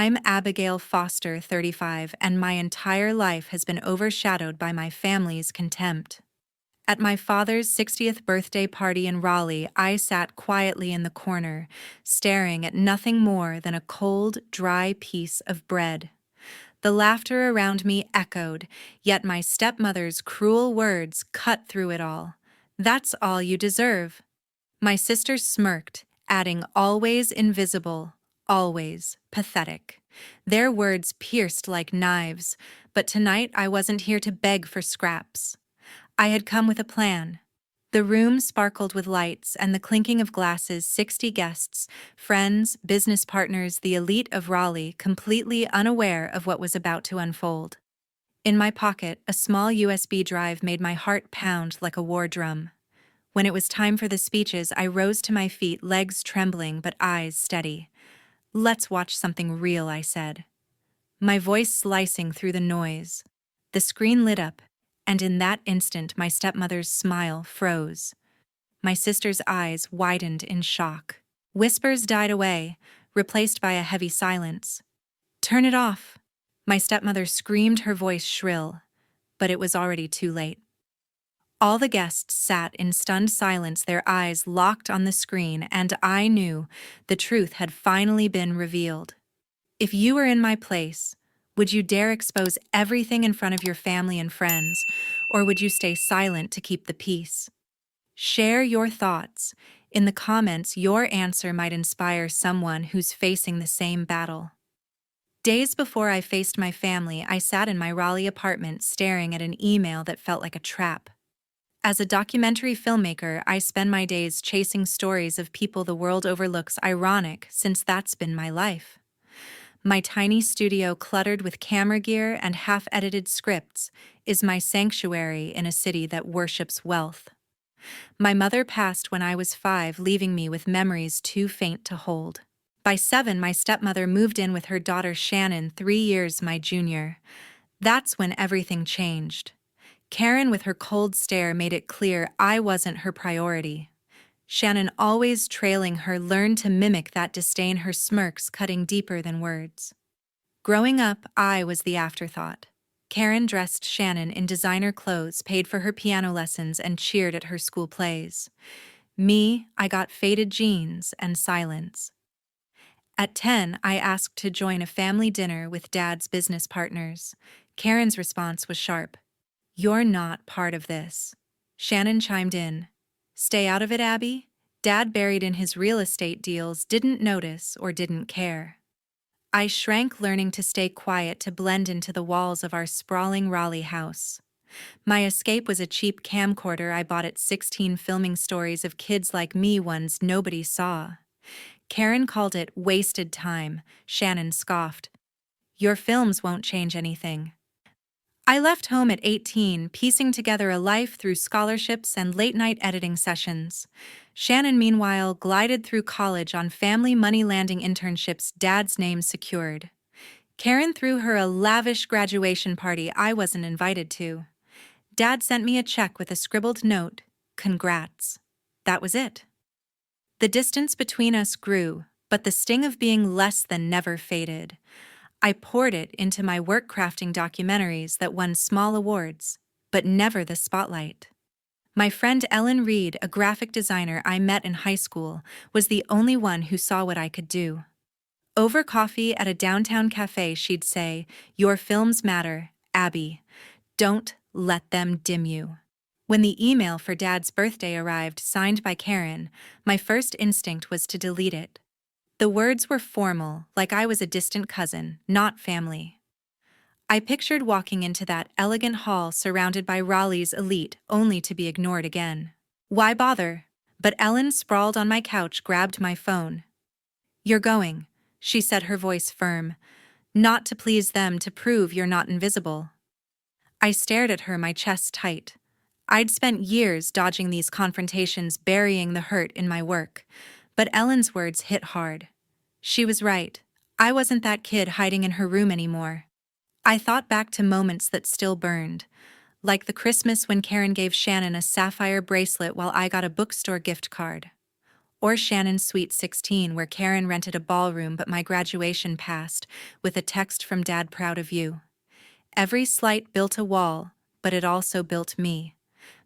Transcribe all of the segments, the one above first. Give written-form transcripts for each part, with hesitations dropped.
I'm Abigail Foster, 35, and my entire life has been overshadowed by my family's contempt. At my father's 60th birthday party in Raleigh, I sat quietly in the corner, staring at nothing more than a cold, dry piece of bread. The laughter around me echoed, yet my stepmother's cruel words cut through it all. "That's all you deserve." My sister smirked, adding, "Always invisible, always pathetic." Their words pierced like knives, but tonight I wasn't here to beg for scraps. I had come with a plan. The room sparkled with lights and the clinking of glasses. 60 guests, friends, business partners, the elite of Raleigh, completely unaware of what was about to unfold. In my pocket, a small USB drive made my heart pound like a war drum. When it was time for the speeches, I rose to my feet, legs trembling but eyes steady. "Let's watch something real," I said, my voice slicing through the noise. The screen lit up, and in that instant my stepmother's smile froze. My sister's eyes widened in shock. Whispers died away, replaced by a heavy silence. "Turn it off!" My stepmother screamed, her voice shrill, but it was already too late. All the guests sat in stunned silence, their eyes locked on the screen, and I knew the truth had finally been revealed. If you were in my place, would you dare expose everything in front of your family and friends, or would you stay silent to keep the peace? Share your thoughts. In the comments, your answer might inspire someone who's facing the same battle. Days before I faced my family, I sat in my Raleigh apartment staring at an email that felt like a trap. As a documentary filmmaker, I spend my days chasing stories of people the world overlooks. Ironic, since that's been my life. My tiny studio, cluttered with camera gear and half-edited scripts, is my sanctuary in a city that worships wealth. My mother passed when I was 5, leaving me with memories too faint to hold. By 7, my stepmother moved in with her daughter Shannon, 3 years my junior. That's when everything changed. Karen, with her cold stare, made it clear I wasn't her priority. Shannon, always trailing her, learned to mimic that disdain, her smirks cutting deeper than words. Growing up, I was the afterthought. Karen dressed Shannon in designer clothes, paid for her piano lessons, and cheered at her school plays. Me, I got faded jeans and silence. At 10, I asked to join a family dinner with Dad's business partners. Karen's response was sharp. "You're not part of this." Shannon chimed in. "Stay out of it, Abby." Dad, buried in his real estate deals, didn't notice or didn't care. I shrank, learning to stay quiet to blend into the walls of our sprawling Raleigh house. My escape was a cheap camcorder I bought at 16, filming stories of kids like me, ones nobody saw. Karen called it wasted time. Shannon scoffed. "Your films won't change anything." I left home at 18, piecing together a life through scholarships and late-night editing sessions. Shannon, meanwhile, glided through college on family money-landing internships, Dad's name secured. Karen threw her a lavish graduation party I wasn't invited to. Dad sent me a check with a scribbled note, "Congrats." That was it. The distance between us grew, but the sting of being less than never faded. I poured it into my work, crafting documentaries that won small awards, but never the spotlight. My friend Ellen Reed, a graphic designer I met in high school, was the only one who saw what I could do. Over coffee at a downtown cafe, she'd say, "Your films matter, Abby. Don't let them dim you." When the email for Dad's birthday arrived, signed by Karen, my first instinct was to delete it. The words were formal, like I was a distant cousin, not family. I pictured walking into that elegant hall surrounded by Raleigh's elite, only to be ignored again. Why bother? But Ellen, sprawled on my couch, grabbed my phone. "You're going," she said, her voice firm. "Not to please them, to prove you're not invisible." I stared at her, my chest tight. I'd spent years dodging these confrontations, burying the hurt in my work. But Ellen's words hit hard. She was right. I wasn't that kid hiding in her room anymore. I thought back to moments that still burned, like the Christmas when Karen gave Shannon a sapphire bracelet while I got a bookstore gift card. Or Shannon's Sweet 16, where Karen rented a ballroom but my graduation passed, with a text from Dad, proud of you. Every slight built a wall, but it also built me.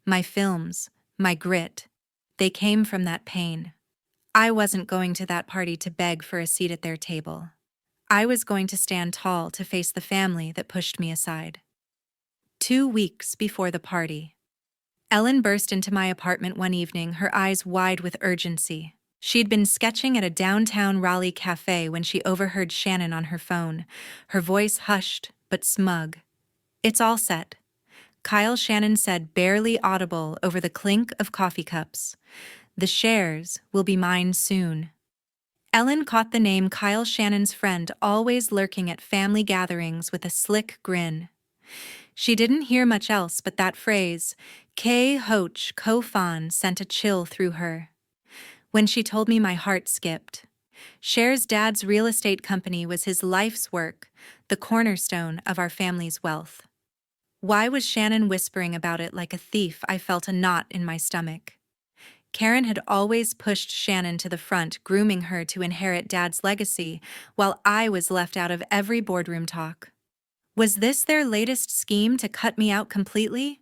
My films, my grit, they came from that pain. I wasn't going to that party to beg for a seat at their table. I was going to stand tall to face the family that pushed me aside. 2 weeks before the party, Ellen burst into my apartment one evening, her eyes wide with urgency. She'd been sketching at a downtown Raleigh cafe when she overheard Shannon on her phone, her voice hushed but smug. "It's all set," Kyle, Shannon said, barely audible over the clink of coffee cups. "The shares will be mine soon." Ellen caught the name Kyle, Shannon's friend, always lurking at family gatherings with a slick grin. She didn't hear much else but that phrase, K. Hoch Kofan, sent a chill through her. When she told me, my heart skipped. Cher's dad's real estate company was his life's work, the cornerstone of our family's wealth. Why was Shannon whispering about it like a thief? I felt a knot in my stomach. Karen had always pushed Shannon to the front, grooming her to inherit Dad's legacy, while I was left out of every boardroom talk. Was this their latest scheme to cut me out completely?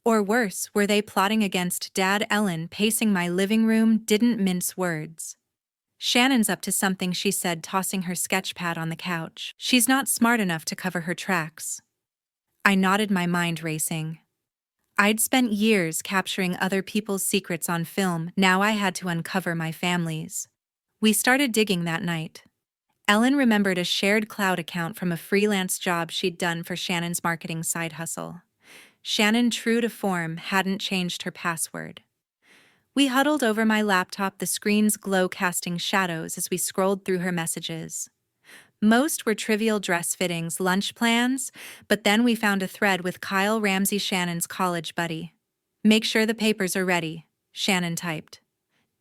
Or worse, were they plotting against Dad? Ellen, pacing my living room, didn't mince words. "Shannon's up to something," she said, tossing her sketch pad on the couch. "She's not smart enough to cover her tracks." I nodded, my mind racing. I'd spent years capturing other people's secrets on film, now I had to uncover my family's. We started digging that night. Ellen remembered a shared cloud account from a freelance job she'd done for Shannon's marketing side hustle. Shannon, true to form, hadn't changed her password. We huddled over my laptop, the screen's glow casting shadows as we scrolled through her messages. Most were trivial dress fittings, lunch plans, but then we found a thread with Kyle Ramsey, Shannon's college buddy. "Make sure the papers are ready," Shannon typed.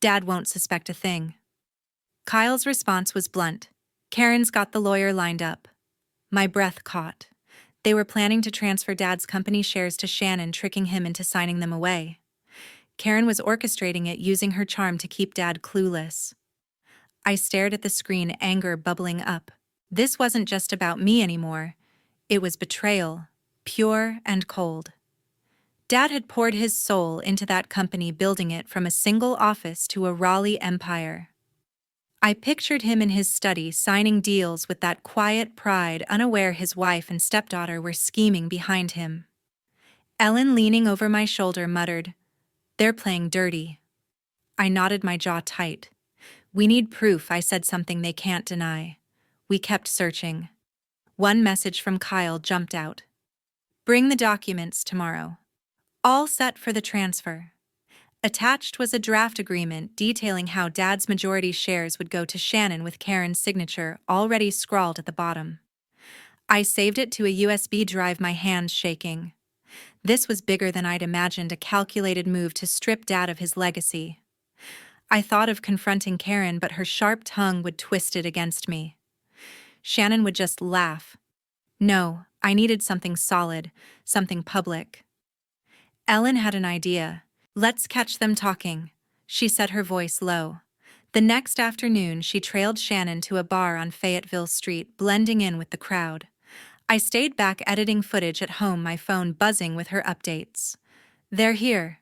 "Dad won't suspect a thing." Kyle's response was blunt. "Karen's got the lawyer lined up." My breath caught. They were planning to transfer Dad's company shares to Shannon, tricking him into signing them away. Karen was orchestrating it, using her charm to keep Dad clueless. I stared at the screen, anger bubbling up. This wasn't just about me anymore. It was betrayal, pure and cold. Dad had poured his soul into that company, building it from a single office to a Raleigh empire. I pictured him in his study, signing deals with that quiet pride, unaware his wife and stepdaughter were scheming behind him. Ellen, leaning over my shoulder, muttered, "They're playing dirty." I nodded, my jaw tight. "We need proof," I said, "something they can't deny." We kept searching. One message from Kyle jumped out. "Bring the documents tomorrow." All set for the transfer. Attached was a draft agreement detailing how Dad's majority shares would go to Shannon, with Karen's signature already scrawled at the bottom. I saved it to a USB drive, my hands shaking. This was bigger than I'd imagined, a calculated move to strip Dad of his legacy. I thought of confronting Karen, but her sharp tongue would twist it against me. Shannon would just laugh. No, I needed something solid, something public. Ellen had an idea. "Let's catch them talking," she said, her voice low. The next afternoon, she trailed Shannon to a bar on Fayetteville Street, blending in with the crowd. I stayed back editing footage at home, my phone buzzing with her updates. "They're here,"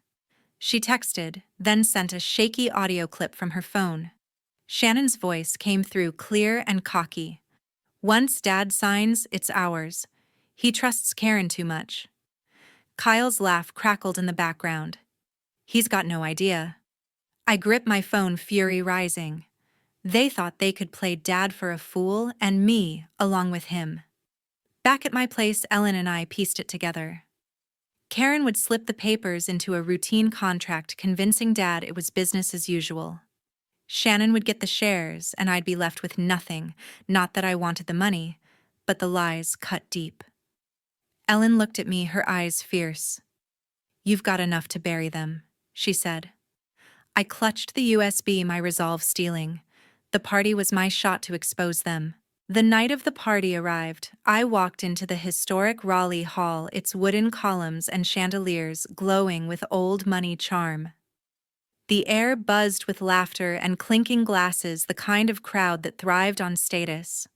she texted, then sent a shaky audio clip from her phone. Shannon's voice came through clear and cocky. "Once Dad signs, it's ours. He trusts Karen too much." Kyle's laugh crackled in the background. "He's got no idea." I gripped my phone, fury rising. They thought they could play Dad for a fool, and me along with him. Back at my place, Ellen and I pieced it together. Karen would slip the papers into a routine contract, convincing Dad it was business as usual. Shannon would get the shares, and I'd be left with nothing. Not that I wanted the money, but the lies cut deep. Ellen looked at me, her eyes fierce. "You've got enough to bury them," she said. I clutched the USB, my resolve steeling. The party was my shot to expose them. The night of the party arrived, I walked into the historic Raleigh Hall, its wooden columns and chandeliers glowing with old money charm. The air buzzed with laughter and clinking glasses, the kind of crowd that thrived on status.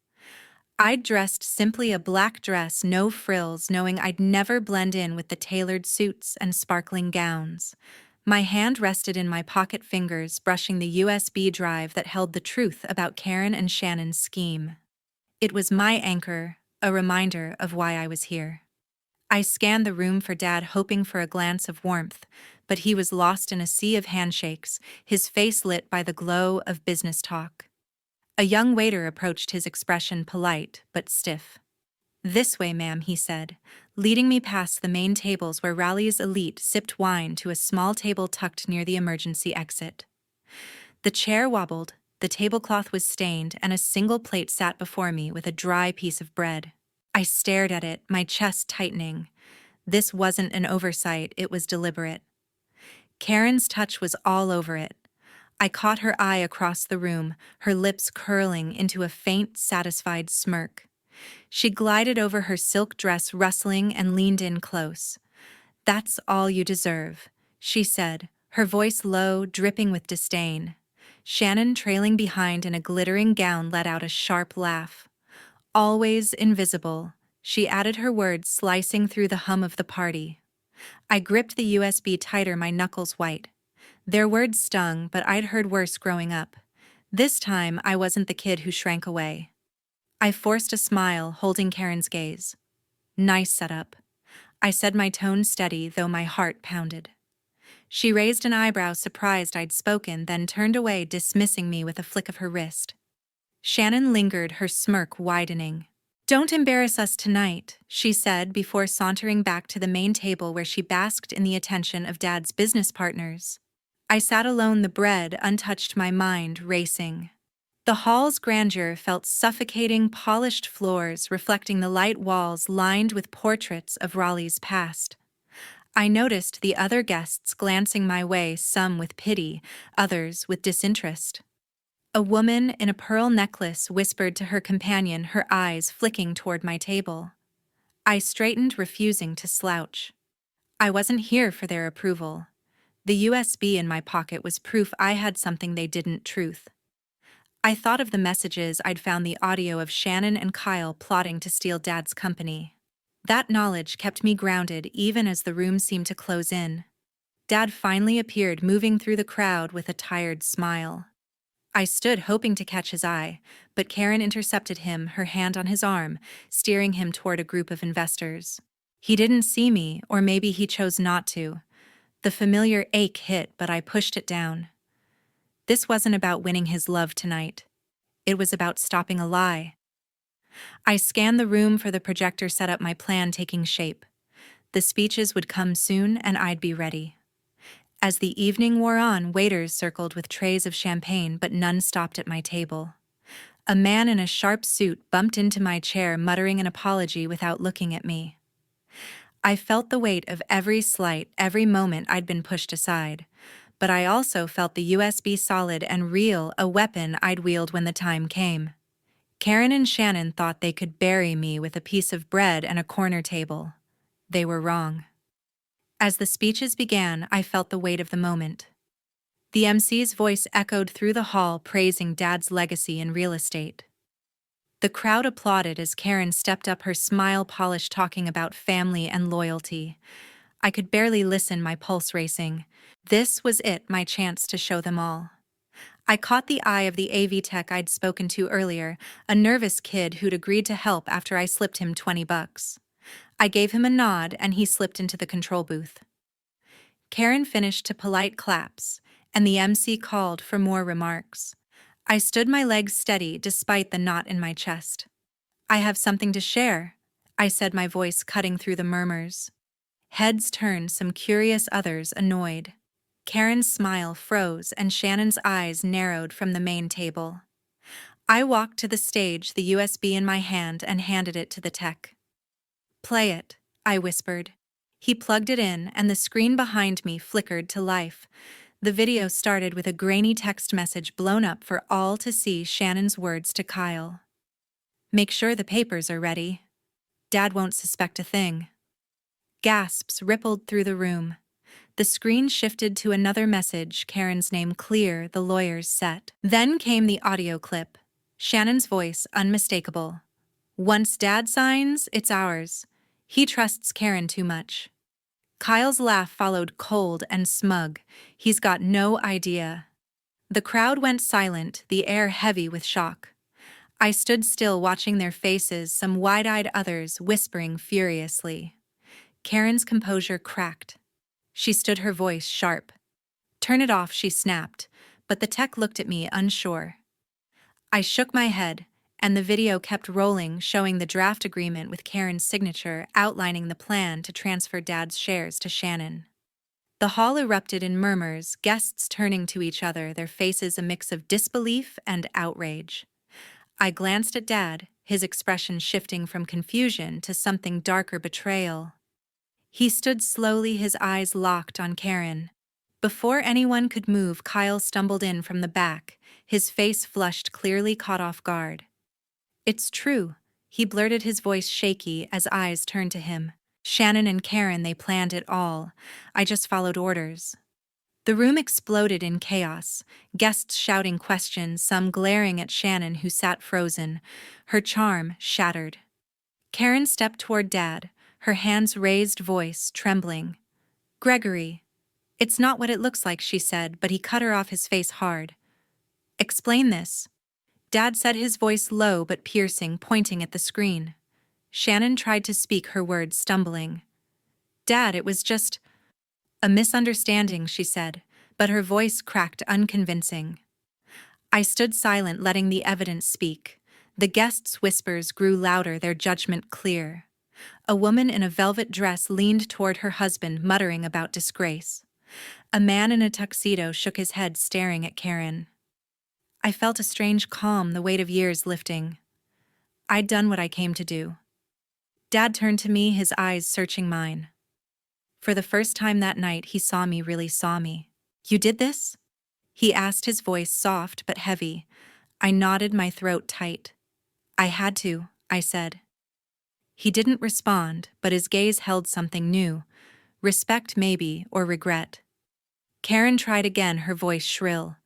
I'd dressed simply a black dress, no frills, knowing I'd never blend in with the tailored suits and sparkling gowns. My hand rested in my pocket fingers, brushing the USB drive that held the truth about Karen and Shannon's scheme. It was my anchor, a reminder of why I was here. I scanned the room for Dad, hoping for a glance of warmth, but he was lost in a sea of handshakes, his face lit by the glow of business talk. A young waiter approached, his expression polite but stiff. "This way, ma'am," he said, leading me past the main tables where Raleigh's elite sipped wine to a small table tucked near the emergency exit. The chair wobbled, the tablecloth was stained, and a single plate sat before me with a dry piece of bread. I stared at it, my chest tightening. This wasn't an oversight, it was deliberate. Karen's touch was all over it. I caught her eye across the room, her lips curling into a faint, satisfied smirk. She glided over her silk dress, rustling, and leaned in close. "That's all you deserve," she said, her voice low, dripping with disdain. Shannon, trailing behind in a glittering gown, let out a sharp laugh. "Always invisible," she added, her words slicing through the hum of the party. I gripped the USB tighter, my knuckles white. Their words stung, but I'd heard worse growing up. This time, I wasn't the kid who shrank away. I forced a smile, holding Karen's gaze. "Nice setup," I said, my tone steady, though my heart pounded. She raised an eyebrow, surprised I'd spoken, then turned away, dismissing me with a flick of her wrist. Shannon lingered, her smirk widening. "Don't embarrass us tonight," she said before sauntering back to the main table where she basked in the attention of Dad's business partners. I sat alone, the bread untouched, my mind racing. The hall's grandeur felt suffocating, polished floors reflecting the light walls lined with portraits of Raleigh's past. I noticed the other guests glancing my way, some with pity, others with disinterest. A woman in a pearl necklace whispered to her companion, her eyes flicking toward my table. I straightened, refusing to slouch. I wasn't here for their approval. The USB in my pocket was proof I had something they didn't. Truth. I thought of the messages I'd found, the audio of Shannon and Kyle plotting to steal Dad's company. That knowledge kept me grounded even as the room seemed to close in. Dad finally appeared, moving through the crowd with a tired smile. I stood hoping to catch his eye, but Karen intercepted him, her hand on his arm, steering him toward a group of investors. He didn't see me, or maybe he chose not to. The familiar ache hit, but I pushed it down. This wasn't about winning his love tonight. It was about stopping a lie. I scanned the room for the projector setup, my plan taking shape. The speeches would come soon, and I'd be ready. As the evening wore on, waiters circled with trays of champagne, but none stopped at my table. A man in a sharp suit bumped into my chair, muttering an apology without looking at me. I felt the weight of every slight, every moment I'd been pushed aside. But I also felt the USB solid and real, a weapon I'd wield when the time came. Karen and Shannon thought they could bury me with a piece of bread and a corner table. They were wrong. As the speeches began, I felt the weight of the moment. The MC's voice echoed through the hall, praising Dad's legacy in real estate. The crowd applauded as Karen stepped up, her smile polished, talking about family and loyalty. I could barely listen, my pulse racing. This was it, my chance to show them all. I caught the eye of the AV tech I'd spoken to earlier, a nervous kid who'd agreed to help after I slipped him $20. I gave him a nod, and he slipped into the control booth. Karen finished to polite claps, and the MC called for more remarks. I stood, my legs steady despite the knot in my chest. "I have something to share," I said, my voice cutting through the murmurs. Heads turned, some curious, others annoyed. Karen's smile froze, and Shannon's eyes narrowed from the main table. I walked to the stage, the USB in my hand, and handed it to the tech. "Play it," I whispered. He plugged it in, and the screen behind me flickered to life. The video started with a grainy text message blown up for all to see, Shannon's words to Kyle. "Make sure the papers are ready. Dad won't suspect a thing." Gasps rippled through the room. The screen shifted to another message, Karen's name clear, the lawyer's set. Then came the audio clip. Shannon's voice unmistakable. Once Dad signs, it's ours. He trusts Karen too much. Kyle's laugh followed, cold and smug. He's got no idea. The crowd went silent, the air heavy with shock. I stood still, watching their faces, some wide-eyed, others whispering furiously. Karen's composure cracked. She stood, her voice sharp. "Turn it off," she snapped, but the tech looked at me unsure. I shook my head, and the video kept rolling, showing the draft agreement with Karen's signature outlining the plan to transfer Dad's shares to Shannon. The hall erupted in murmurs, guests turning to each other, their faces a mix of disbelief and outrage. I glanced at Dad, his expression shifting from confusion to something darker, betrayal. He stood slowly, his eyes locked on Karen. Before anyone could move, Kyle stumbled in from the back, his face flushed, clearly caught off guard. "It's true," he blurted, his voice shaky as eyes turned to him. "Shannon and Karen, they planned it all. I just followed orders." The room exploded in chaos, guests shouting questions, some glaring at Shannon, who sat frozen, her charm shattered. Karen stepped toward Dad, her hands raised, voice trembling. "Gregory, it's not what it looks like," she said, but he cut her off, his face hard. "Explain this." Dad said, his voice low but piercing, pointing at the screen. Shannon tried to speak, her words stumbling. "Dad, it was just a misunderstanding," she said, but her voice cracked, unconvincing. I stood silent, letting the evidence speak. The guests' whispers grew louder, their judgment clear. A woman in a velvet dress leaned toward her husband, muttering about disgrace. A man in a tuxedo shook his head, staring at Karen. I felt a strange calm, the weight of years lifting. I'd done what I came to do. Dad turned to me, his eyes searching mine. For the first time that night, he saw me, really saw me. "You did this?" he asked, his voice soft but heavy. I nodded, my throat tight. "I had to," I said. He didn't respond, but his gaze held something new. Respect maybe, or regret. Karen tried again, her voice shrill.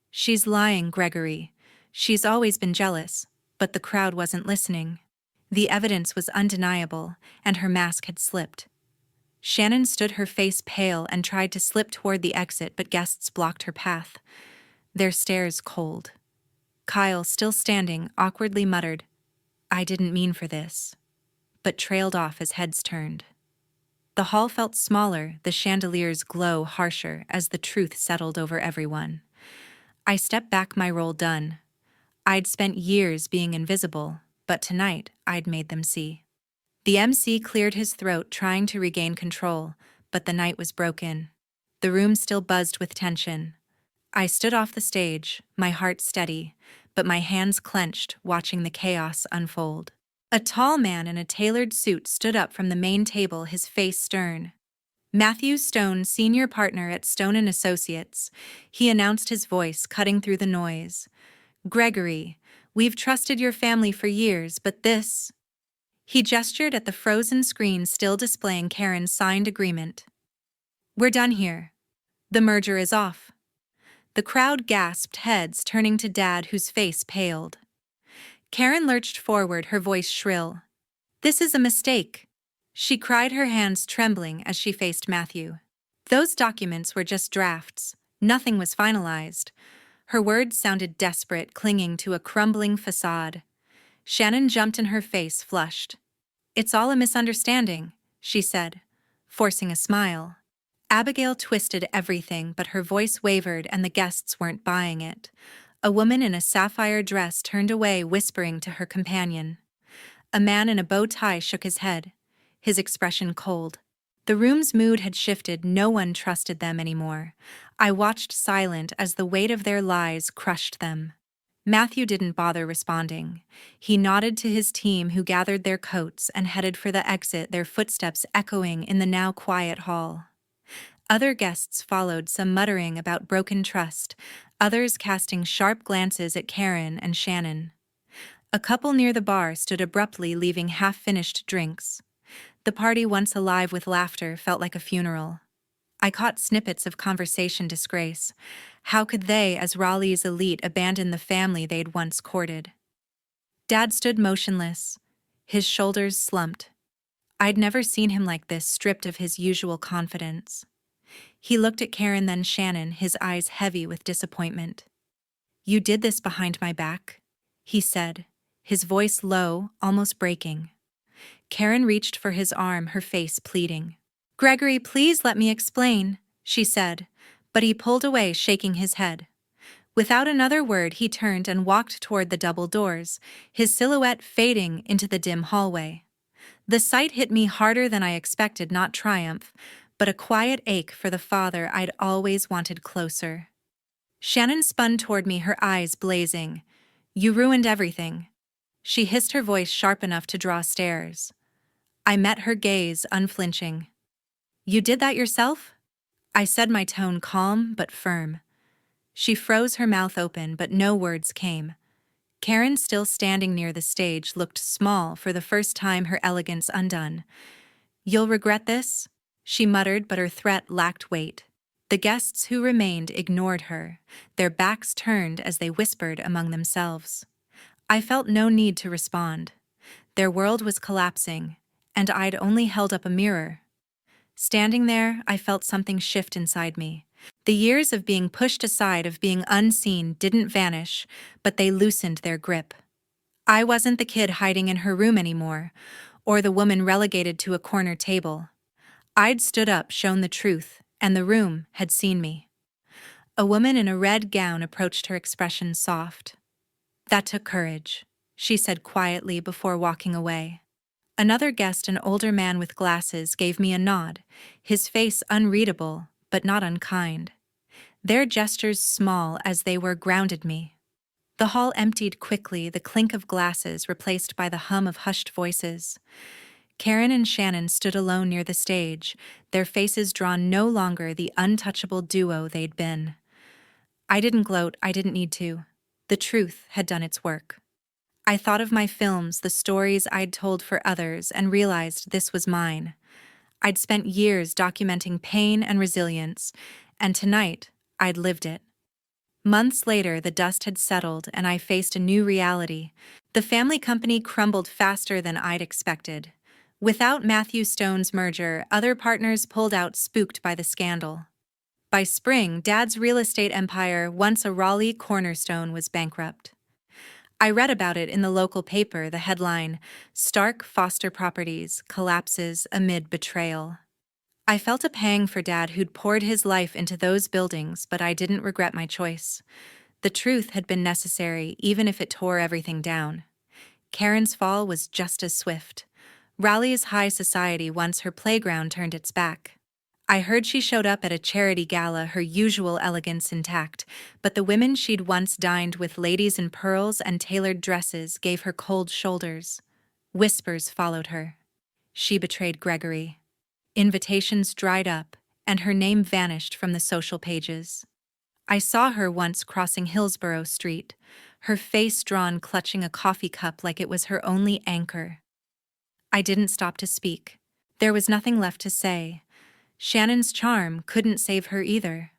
"She's lying, Gregory. She's always been jealous." But the crowd wasn't listening. The evidence was undeniable, and her mask had slipped. Shannon stood, her face pale, and tried to slip toward the exit, but guests blocked her path, their stares cold. Kyle, still standing, awkwardly muttered, "I didn't mean for this," but trailed off as heads turned. The hall felt smaller, the chandelier's glow harsher as the truth settled over everyone. I stepped back, my role done. I'd spent years being invisible, but tonight I'd made them see. The MC cleared his throat, trying to regain control, but the night was broken. The room still buzzed with tension. I stood off the stage, my heart steady, but my hands clenched, watching the chaos unfold. A tall man in a tailored suit stood up from the main table, his face stern. "Matthew Stone, senior partner at Stone & Associates," he announced, his voice cutting through the noise. "Gregory, we've trusted your family for years, but this..." He gestured at the frozen screen still displaying Karen's signed agreement. "We're done here. The merger is off." The crowd gasped, heads turning to Dad, whose face paled. Karen lurched forward, her voice shrill. "This is a mistake," she cried, her hands trembling as she faced Matthew. "Those documents were just drafts. Nothing was finalized." Her words sounded desperate, clinging to a crumbling facade. Shannon jumped in, her face flushed. "It's all a misunderstanding," she said, forcing a smile. Abigail twisted everything, but her voice wavered and the guests weren't buying it. A woman in a sapphire dress turned away, whispering to her companion. A man in a bow tie shook his head, his expression cold. The room's mood had shifted, no one trusted them anymore. I watched silent as the weight of their lies crushed them. Matthew didn't bother responding. He nodded to his team, who gathered their coats and headed for the exit, their footsteps echoing in the now quiet hall. Other guests followed, some muttering about broken trust, others casting sharp glances at Karen and Shannon. A couple near the bar stood abruptly, leaving half-finished drinks. The party, once alive with laughter, felt like a funeral. I caught snippets of conversation disgrace. How could they, as Raleigh's elite, abandon the family they'd once courted? Dad stood motionless, his shoulders slumped. I'd never seen him like this, stripped of his usual confidence. He looked at Karen, then Shannon, his eyes heavy with disappointment. "You did this behind my back," he said, his voice low, almost breaking. Karen reached for his arm, her face pleading. "Gregory, please let me explain," she said, but he pulled away, shaking his head. Without another word, he turned and walked toward the double doors, his silhouette fading into the dim hallway. The sight hit me harder than I expected, not triumph, but a quiet ache for the father I'd always wanted closer. Shannon spun toward me, her eyes blazing. "You ruined everything." She hissed, her voice sharp enough to draw stares. I met her gaze, unflinching. "You did that yourself?" I said, my tone calm but firm. She froze, her mouth open, but no words came. Karen, still standing near the stage, looked small for the first time, her elegance undone. "You'll regret this," she muttered, but her threat lacked weight. The guests who remained ignored her, their backs turned as they whispered among themselves. I felt no need to respond. Their world was collapsing, and I'd only held up a mirror. Standing there, I felt something shift inside me. The years of being pushed aside, of being unseen, didn't vanish, but they loosened their grip. I wasn't the kid hiding in her room anymore, or the woman relegated to a corner table. I'd stood up, shown the truth, and the room had seen me. A woman in a red gown approached, her expression soft. "That took courage," she said quietly before walking away. Another guest, an older man with glasses, gave me a nod, his face unreadable, but not unkind. Their gestures, small as they were, grounded me. The hall emptied quickly, the clink of glasses replaced by the hum of hushed voices. Karen and Shannon stood alone near the stage, their faces drawn, no longer the untouchable duo they'd been. I didn't gloat, I didn't need to. The truth had done its work. I thought of my films, the stories I'd told for others, and realized this was mine. I'd spent years documenting pain and resilience, and tonight, I'd lived it. Months later, the dust had settled, and I faced a new reality. The family company crumbled faster than I'd expected. Without Matthew Stone's merger, other partners pulled out, spooked by the scandal. By spring, Dad's real estate empire, once a Raleigh cornerstone, was bankrupt. I read about it in the local paper, the headline, "Stark Foster Properties Collapses Amid Betrayal." I felt a pang for Dad, who'd poured his life into those buildings, but I didn't regret my choice. The truth had been necessary, even if it tore everything down. Karen's fall was just as swift. Raleigh's high society, once her playground, turned its back. I heard she showed up at a charity gala, her usual elegance intact, but the women she'd once dined with, ladies in pearls and tailored dresses, gave her cold shoulders. Whispers followed her. She betrayed Gregory. Invitations dried up, and her name vanished from the social pages. I saw her once crossing Hillsborough Street, her face drawn, clutching a coffee cup like it was her only anchor. I didn't stop to speak. There was nothing left to say. Shannon's charm couldn't save her either.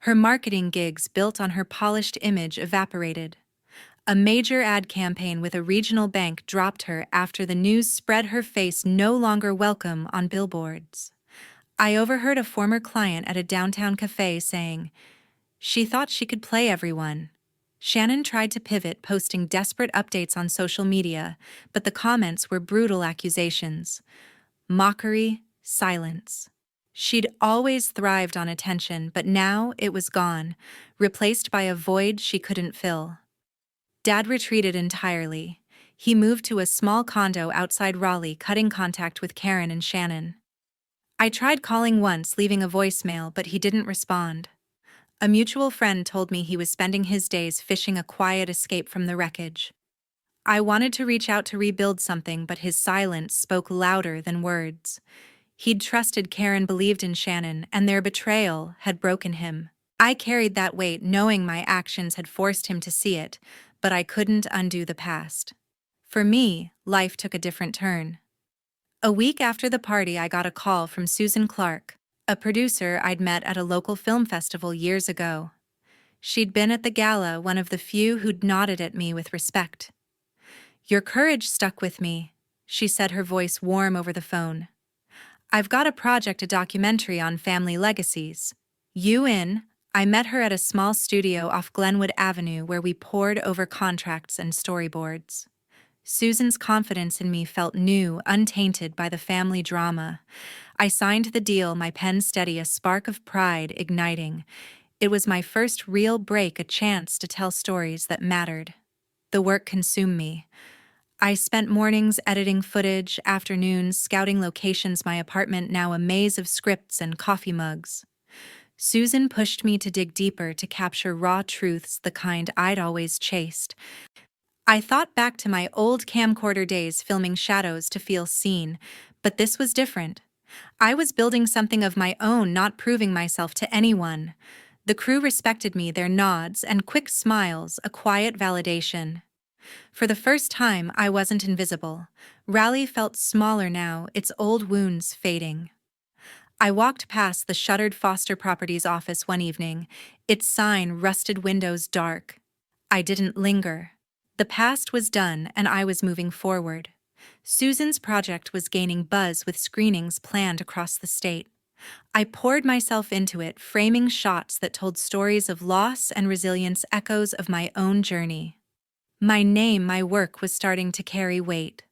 Her marketing gigs, built on her polished image, evaporated. A major ad campaign with a regional bank dropped her after the news spread her face no longer welcome on billboards. I overheard a former client at a downtown cafe saying, "She thought she could play everyone." Shannon tried to pivot, posting desperate updates on social media, but the comments were brutal accusations. Mockery, silence. She'd always thrived on attention, but now it was gone, replaced by a void she couldn't fill. Dad retreated entirely. He moved to a small condo outside Raleigh, cutting contact with Karen and Shannon. I tried calling once, leaving a voicemail, but he didn't respond. A mutual friend told me he was spending his days fishing, a quiet escape from the wreckage. I wanted to reach out to rebuild something, but his silence spoke louder than words. He'd trusted Karen, believed in Shannon, and their betrayal had broken him. I carried that weight, knowing my actions had forced him to see it, but I couldn't undo the past. For me, life took a different turn. A week after the party, I got a call from Susan Clark, a producer I'd met at a local film festival years ago. She'd been at the gala, one of the few who'd nodded at me with respect. "Your courage stuck with me," she said, her voice warm over the phone. "I've got a project, a documentary on family legacies. You in?" I met her at a small studio off Glenwood Avenue where we pored over contracts and storyboards. Susan's confidence in me felt new, untainted by the family drama. I signed the deal, my pen steady, a spark of pride igniting. It was my first real break, a chance to tell stories that mattered. The work consumed me. I spent mornings editing footage, afternoons scouting locations, my apartment now a maze of scripts and coffee mugs. Susan pushed me to dig deeper, to capture raw truths, the kind I'd always chased. I thought back to my old camcorder days filming shadows to feel seen, but this was different. I was building something of my own, not proving myself to anyone. The crew respected me, their nods and quick smiles, a quiet validation. For the first time, I wasn't invisible. Raleigh felt smaller now, its old wounds fading. I walked past the shuttered Foster Properties office one evening, its sign, rusted windows dark. I didn't linger. The past was done, and I was moving forward. Susan's project was gaining buzz with screenings planned across the state. I poured myself into it, framing shots that told stories of loss and resilience, echoes of my own journey. My name, my work was starting to carry weight.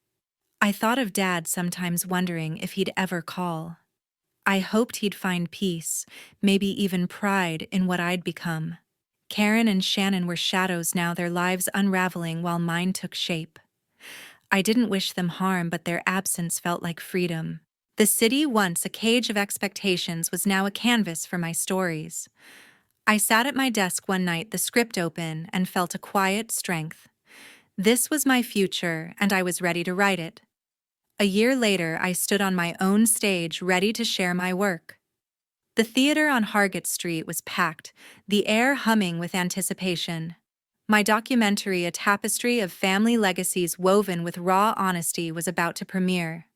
I thought of Dad, sometimes wondering if he'd ever call. I hoped he'd find peace, maybe even pride in what I'd become. Karen and Shannon were shadows now, their lives unraveling while mine took shape. I didn't wish them harm, but their absence felt like freedom. The city, once a cage of expectations, was now a canvas for my stories. I sat at my desk one night, the script open, and felt a quiet strength. This was my future, and I was ready to write it. A year later, I stood on my own stage, ready to share my work. The theater on Hargett Street was packed, the air humming with anticipation. My documentary, a tapestry of family legacies woven with raw honesty, was about to premiere.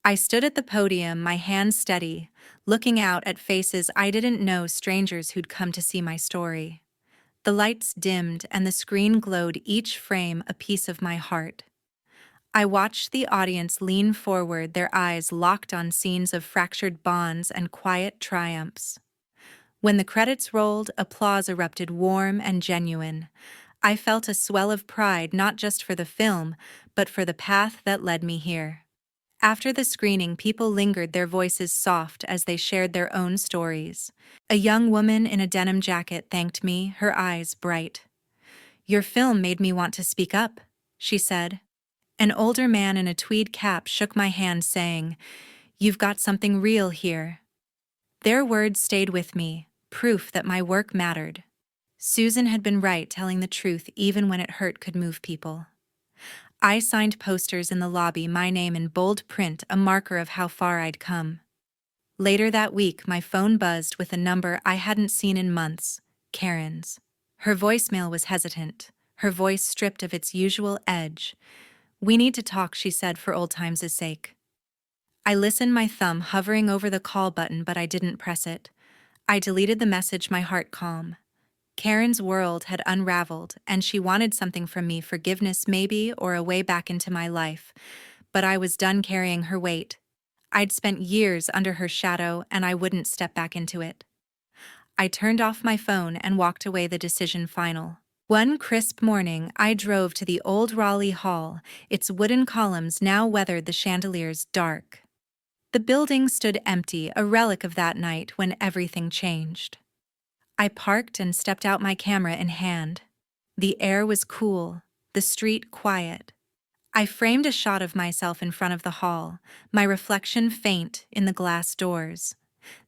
I stood at the podium, my hands steady, looking out at faces I didn't know, strangers who'd come to see my story. The lights dimmed and the screen glowed, each frame a piece of my heart. I watched the audience lean forward, their eyes locked on scenes of fractured bonds and quiet triumphs. When the credits rolled, applause erupted, warm and genuine. I felt a swell of pride, not just for the film, but for the path that led me here. After the screening, people lingered, their voices soft as they shared their own stories. A young woman in a denim jacket thanked me, her eyes bright. "Your film made me want to speak up," she said. An older man in a tweed cap shook my hand, saying, "You've got something real here." Their words stayed with me, proof that my work mattered. Susan had been right, telling the truth even when it hurt could move people. I signed posters in the lobby, my name in bold print, a marker of how far I'd come. Later that week, my phone buzzed with a number I hadn't seen in months, Karen's. Her voicemail was hesitant, her voice stripped of its usual edge. "We need to talk," she said, "for old times' sake." I listened, my thumb hovering over the call button, but I didn't press it. I deleted the message, my heart calm. Karen's world had unraveled, and she wanted something from me, forgiveness maybe, or a way back into my life. But I was done carrying her weight. I'd spent years under her shadow, and I wouldn't step back into it. I turned off my phone and walked away, the decision final. One crisp morning, I drove to the old Raleigh Hall, its wooden columns now weathered, the chandeliers dark. The building stood empty, a relic of that night when everything changed. I parked and stepped out, my camera in hand. The air was cool, the street quiet. I framed a shot of myself in front of the hall, my reflection faint in the glass doors.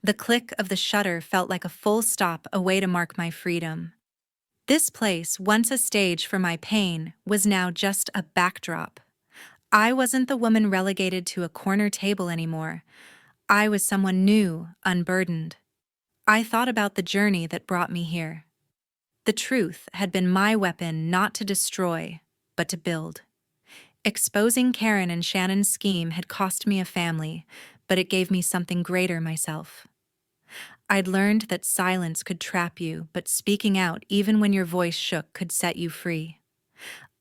The click of the shutter felt like a full stop, a way to mark my freedom. This place, once a stage for my pain, was now just a backdrop. I wasn't the woman relegated to a corner table anymore. I was someone new, unburdened. I thought about the journey that brought me here. The truth had been my weapon, not to destroy, but to build. Exposing Karen and Shannon's scheme had cost me a family, but it gave me something greater, myself. I'd learned that silence could trap you, but speaking out, even when your voice shook, could set you free.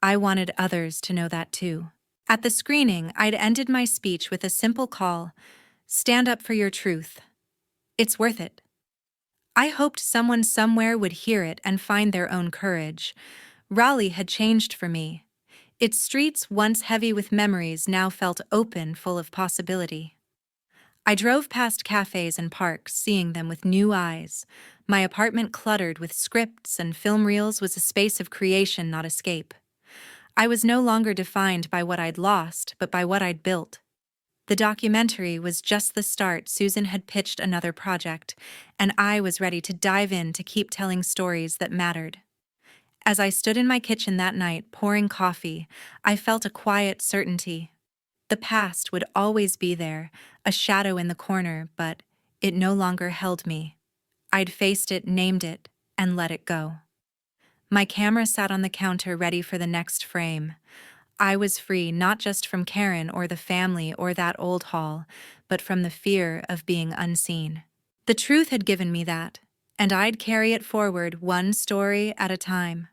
I wanted others to know that too. At the screening, I'd ended my speech with a simple call: stand up for your truth. It's worth it. I hoped someone somewhere would hear it and find their own courage. Raleigh had changed for me. Its streets, once heavy with memories, now felt open, full of possibility. I drove past cafes and parks, seeing them with new eyes. My apartment cluttered with scripts and film reels was a space of creation, not escape. I was no longer defined by what I'd lost, but by what I'd built. The documentary was just the start. Susan had pitched another project, and I was ready to dive in to keep telling stories that mattered. As I stood in my kitchen that night, pouring coffee, I felt a quiet certainty. The past would always be there, a shadow in the corner, but it no longer held me. I'd faced it, named it, and let it go. My camera sat on the counter ready for the next frame. I was free not just from Karen or the family or that old hall, but from the fear of being unseen. The truth had given me that, and I'd carry it forward one story at a time.